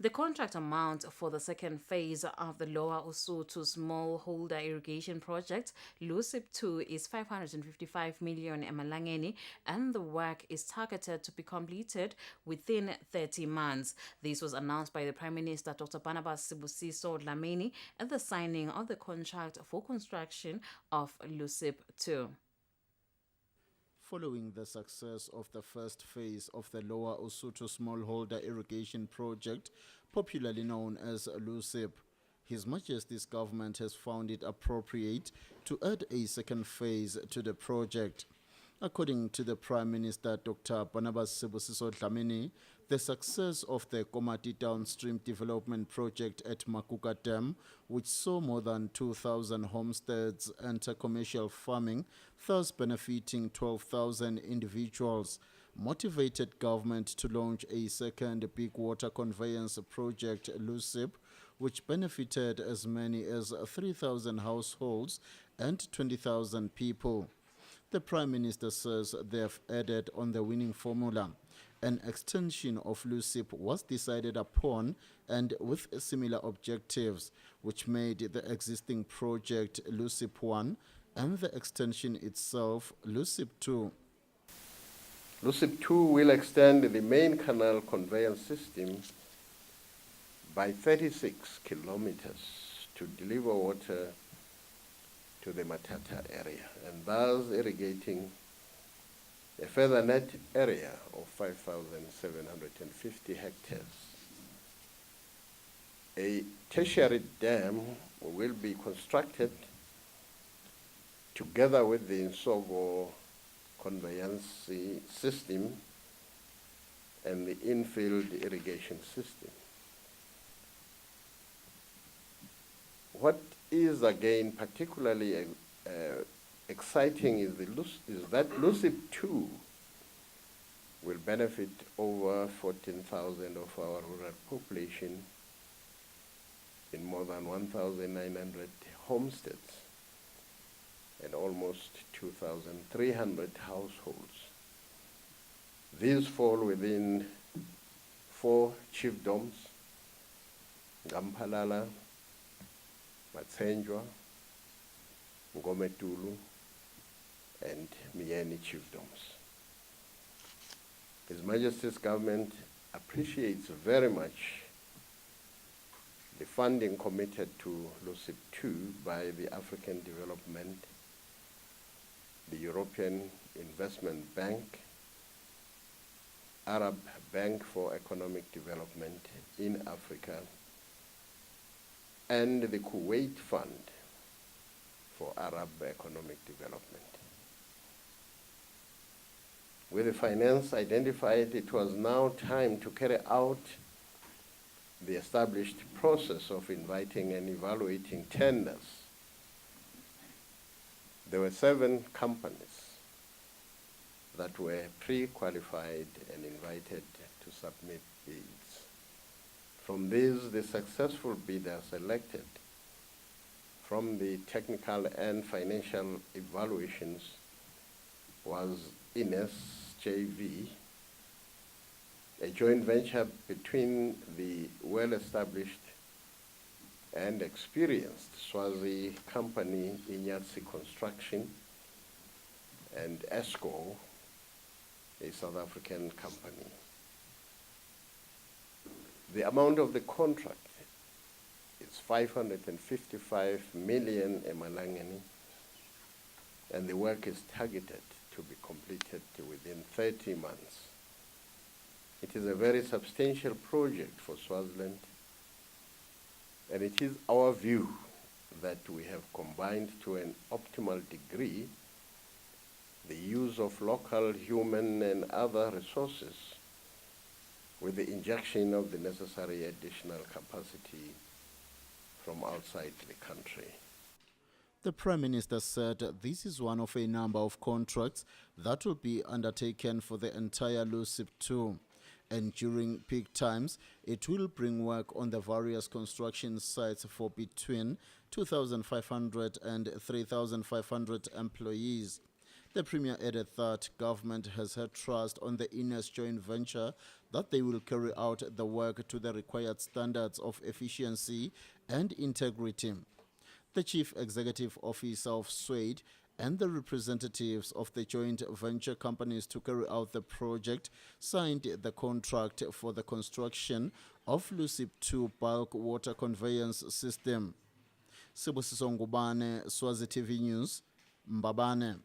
The contract amount for the second phase of the Lower Usuthu Small Holder Irrigation Project, Lusip II, is 555 million emalangeni, and the work is targeted to be completed within 30 months. This was announced by the Prime Minister, Dr. Barnabas Sibusiso Dlamini, at the signing of the contract for construction of Lusip II. Following the success of the first phase of the Lower Usuthu Smallholder Irrigation Project, popularly known as Lusip, His Majesty's government has found it appropriate to add a second phase to the project. According to the Prime Minister, Dr. Barnabas Sibusiso Dlamini, the success of the Komati Downstream Development Project at Makuka Dam, which saw more than 2,000 homesteads enter commercial farming, thus benefiting 12,000 individuals, motivated government to launch a second big water conveyance project, Lusip, which benefited as many as 3,000 households and 20,000 people. The Prime Minister says they have added on the winning formula. An extension of Lusip was decided upon and with similar objectives, which made the existing project Lusip I and the extension itself Lusip II. Lusip II will extend the main canal conveyance system by 36 kilometers to deliver water to the Matata area, and thus irrigating a further net area of 5,750 hectares. A tertiary dam will be constructed together with the Insogo conveyance system and the infield irrigation system. What is again particularly exciting is that Lusip II will benefit over 14,000 of our rural population in more than 1,900 homesteads and almost 2,300 households. These fall within 4 chiefdoms: Gampalala, Matsenjwa, Ngometulu, and Mieni chiefdoms. His Majesty's government appreciates very much the funding committed to Lusip II by the African Development, the European Investment Bank, Arab Bank for Economic Development in Africa, and the Kuwait Fund for Arab Economic Development. With the finance identified, it was now time to carry out the established process of inviting and evaluating tenders. There were 7 companies that were pre-qualified and invited to submit bids. From these, the successful bidder selected from the technical and financial evaluations was Ines JV, a joint venture between the well-established and experienced Swazi company Inyatsi Construction and ESCO, a South African company. The amount of the contract is 555 million emalangeni, and the work is targeted to be completed within 30 months. It is a very substantial project for Swaziland, and it is our view that we have combined to an optimal degree the use of local human and other resources with the injection of the necessary additional capacity from outside the country. The Prime Minister said this is one of a number of contracts that will be undertaken for the entire Lusip II. And during peak times, it will bring work on the various construction sites for between 2,500 and 3,500 employees. The Premier added that government has had trust on the Ines joint venture that they will carry out the work to the required standards of efficiency and integrity. The Chief Executive Officer of SWADE and the representatives of the joint venture companies to carry out the project signed the contract for the construction of Lusip II bulk water conveyance system. Sibusiso Dlamini, Swazi TV News, Mbabane.